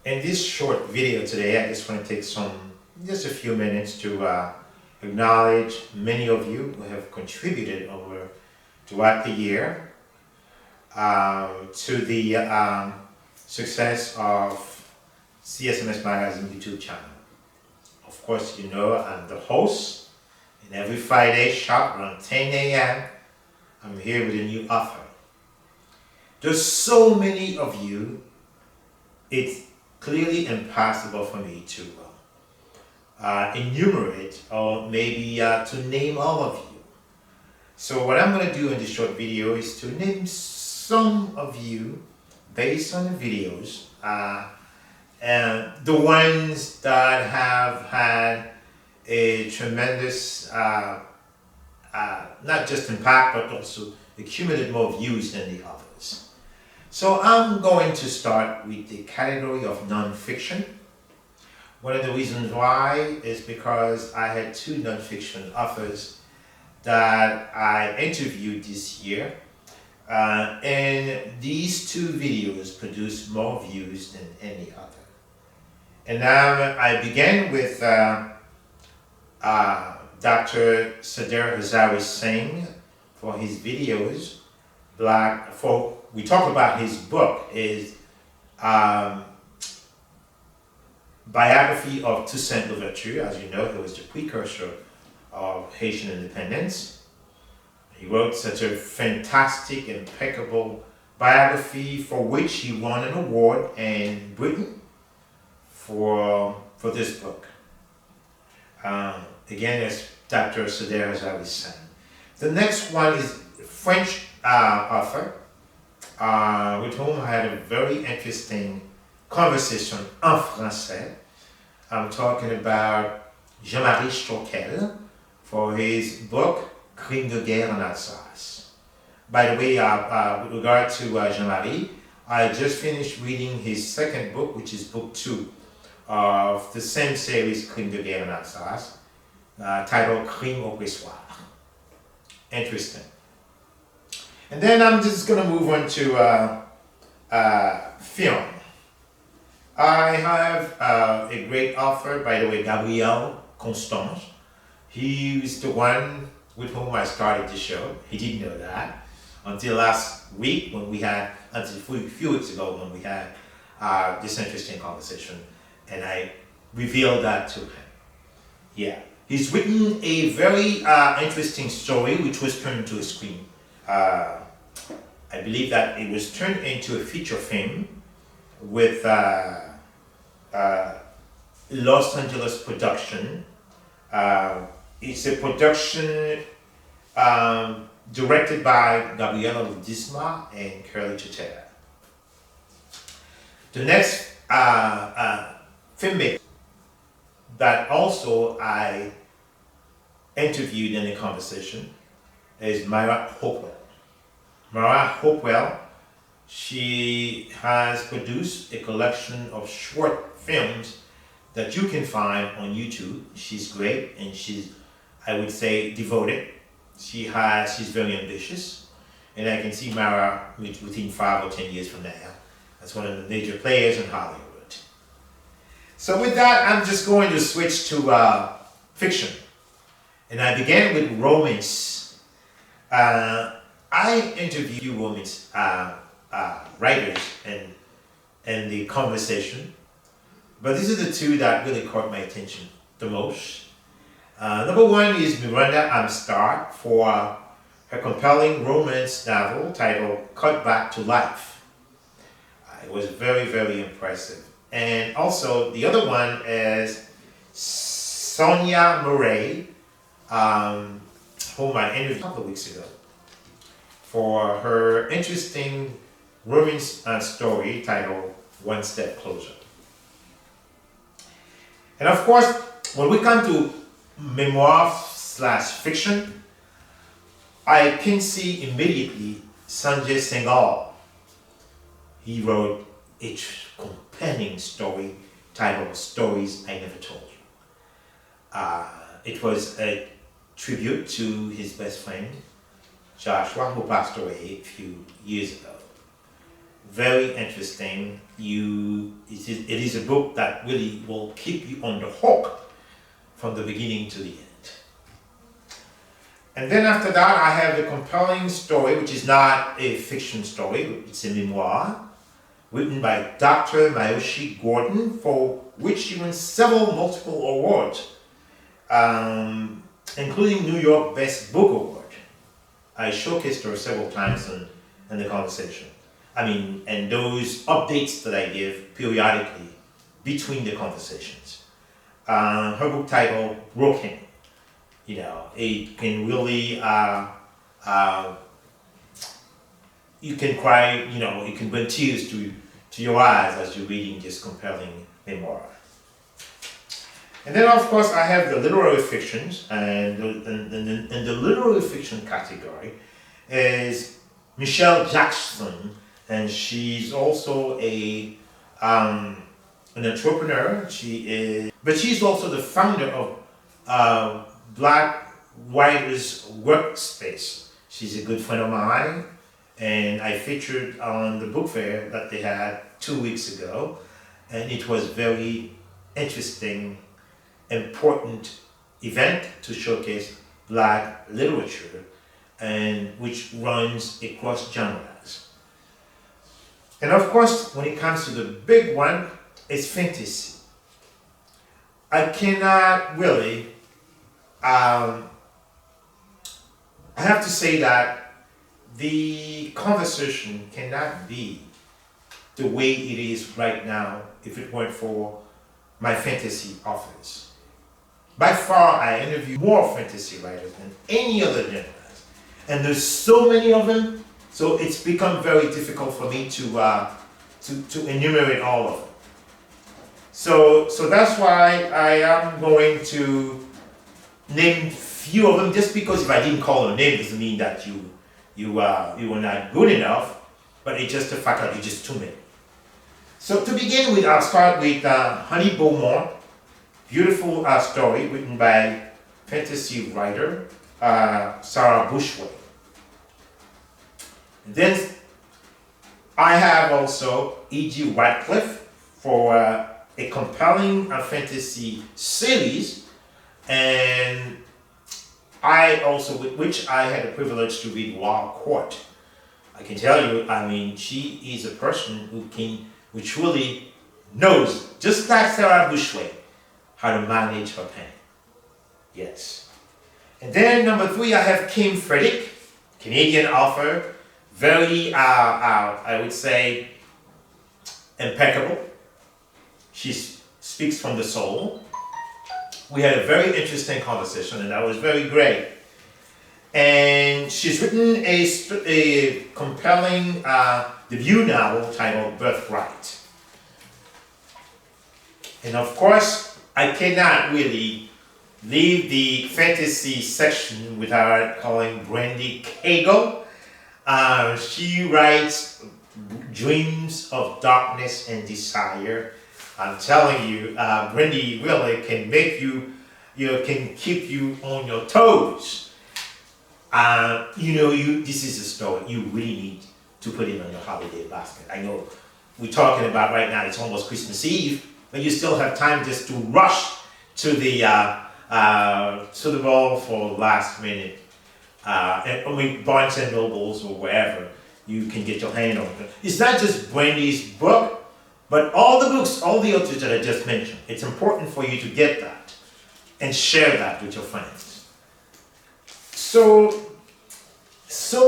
In this short video today, I just want to take just a few minutes to acknowledge many of you who have contributed throughout the year to the success of CSMS Magazine YouTube channel. Of course, you know I'm the host, and every Friday sharp around 10 a.m. I'm here with a new author. There's so many of you, it's clearly impossible for me to enumerate or maybe to name all of you. So what I'm going to do in this short video is to name some of you based on the videos, and the ones that have had a tremendous not just impact but also accumulated more views than the others. So I'm going to start with the category of non-fiction. One of the reasons why is because I had two non-fiction authors that I interviewed this year, and these two videos produced more views than any other. And now I began with Dr. Sardar Hazawi Singh for his videos. We talked about his book, his biography of Toussaint Louverture. As you know, he was the precursor of Haitian independence. He wrote such a fantastic, impeccable biography for which he won an award in Britain for this book. Again, it's Dr. Sardar Hazawi Singh. The next one is a French author with whom I had a very interesting conversation en français. I'm talking about Jean-Marie Choquel for his book Crime de guerre en Alsace. By the way, with regard to Jean-Marie, I just finished reading his second book, which is book 2 of the same series, Crime de guerre en Alsace, titled Crime au Pressoir. Interesting. And then I'm just going to move on to film. I have a great author, by the way, Gabriel Constance. He is the one with whom I started the show. He didn't know that until last week until a few weeks ago when we had this interesting conversation, and I revealed that to him. Yeah, he's written a very interesting story which was turned into a screen. I believe that it was turned into a feature film with Los Angeles production. It's a production directed by Gabriela Isma and Curly Chitera. The next filmmaker that also I interviewed in the conversation is Myra Hopewell. Myra Hopewell, she has produced a collection of short films that you can find on YouTube. She's great, and she's, I would say, devoted. She's very ambitious, and I can see Myra within 5 or 10 years from now as one of the major players in Hollywood. So with that, I'm just going to switch to fiction. And I began with romance. I interview romance writers in the conversation, but these are the two that really caught my attention the most. Number one is Miranda Amstar for her compelling romance novel titled Cut Back to Life. It was very, very impressive. And also the other one is Sonia Murray, whom I interviewed a couple of weeks ago, for her interesting romance story titled One Step Closer. And of course, when we come to memoir/fiction, I can see immediately Sanjay Singhal. He wrote a compelling story titled Stories I Never Told You. It was a tribute to his best friend, Joshua, who passed away a few years ago. very interesting. It is a book that really will keep you on the hook from the beginning to the end. And then after that, I have a compelling story, which is not a fiction story, it's a memoir, written by Dr. Mayoshi Gordon, for which she won several multiple awards, including New York Best Book Award. I showcased her several times in the conversation. And those updates that I give periodically between the conversations. Her book titled Broken. It can really, you can cry, it can bring tears to your eyes as you're reading this compelling memoir. And then, of course, I have the literary fictions, and the literary fiction category is Michelle Jackson, and she's also an entrepreneur. But she's also the founder of Black Writers Workspace. She's a good friend of mine, and I featured on the book fair that they had 2 weeks ago, and it was very interesting, important event to showcase Black literature, and which runs across genres. And of course, when it comes to the big one, it's fantasy. I cannot really, I have to say that the conversation cannot be the way it is right now if it weren't for my fantasy authors. By far, I interview more fantasy writers than any other genre. And there's so many of them, so it's become very difficult for me to enumerate all of them. So that's why I am going to name few of them, just because if I didn't call a name doesn't mean that you were not good enough, but it's just the fact that you're just too many. So to begin with, I'll start with Honey Beaumont, beautiful story written by fantasy writer Sarah Bushway. And then I have also E.G. Radcliffe for a compelling fantasy series, and I also, with which I had the privilege to read Wild Court. I can tell you, she is a person who truly knows, just like Sarah Bushway, how to manage her pen. Yes. And then number 3, I have Kim Frederick, Canadian author, very, I would say, impeccable. She speaks from the soul. We had a very interesting conversation, and that was very great. And she's written a compelling debut novel titled Birthright. And of course, I cannot really leave the fantasy section without calling Brandy Cagle. She writes Dreams of Darkness and Desire. I'm telling you, Brandy really can make can keep you on your toes. This is a story you really need to put in on your holiday basket. I know we're talking about right now, it's almost Christmas Eve, but you still have time just to rush to the ball for last minute. Barnes and Nobles or wherever you can get your hand on it. It's not just Brandy's book, but all the books, all the authors that I just mentioned. It's important for you to get that and share that with your friends. So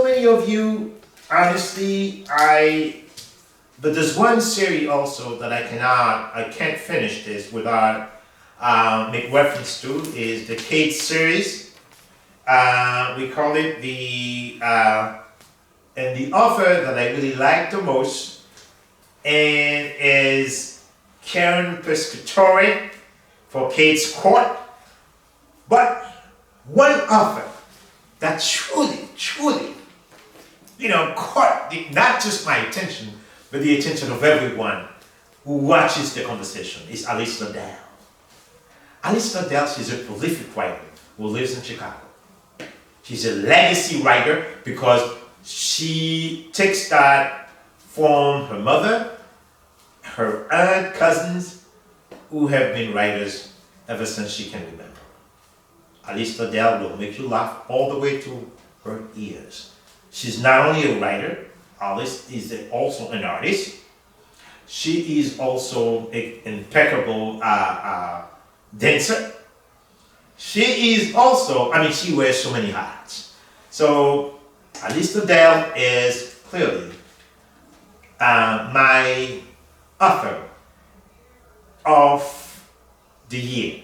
many of you, honestly, but there's one series also that I can't finish this without make reference to, is the Kate series. We call it and the author that I really like the most and is Karen Piscatori for Kate's Court. But one author that truly, caught not just my attention, but the attention of everyone who watches the conversation is Alice Liddell. Alice Liddell, she's a prolific writer who lives in Chicago. She's a legacy writer because she takes that from her mother, her aunt, cousins, who have been writers ever since she can remember. Alice Liddell will make you laugh all the way to her ears. She's not only a writer, Alice is also an artist. She is also an impeccable dancer. She is also, she wears so many hats. So Alice Liddell is clearly my author of the year.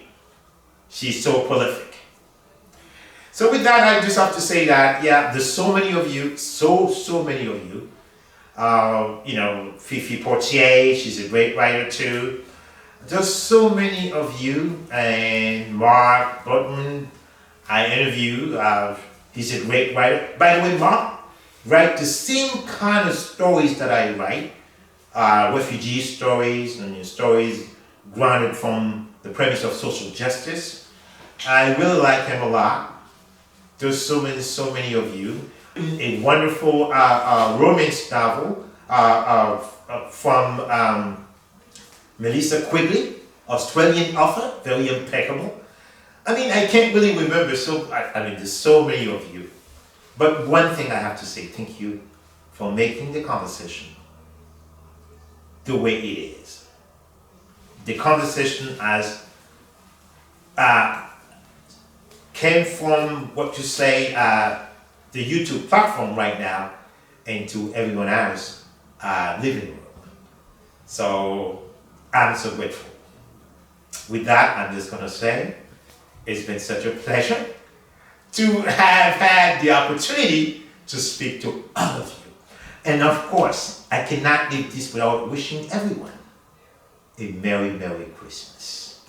She's so prolific. So with that, I just have to say that, yeah, there's so many of you, so many of you. Fifi Portier, she's a great writer too. There's so many of you, and Mark Butman, I interview, he's a great writer. By the way, Mark writes the same kind of stories that I write, refugee stories and stories grounded from the premise of social justice. I really like him a lot. There's so many of you. A wonderful romance novel from Melissa Quigley, Australian author, very impeccable. I can't really remember, there's so many of you. But one thing I have to say, thank you for making the conversation the way it is. The conversation as came from what you say, the YouTube platform right now, into everyone else's living room. So I'm so grateful. With that, I'm just going to say it's been such a pleasure to have had the opportunity to speak to all of you. And of course, I cannot leave this without wishing everyone a Merry, Merry Christmas.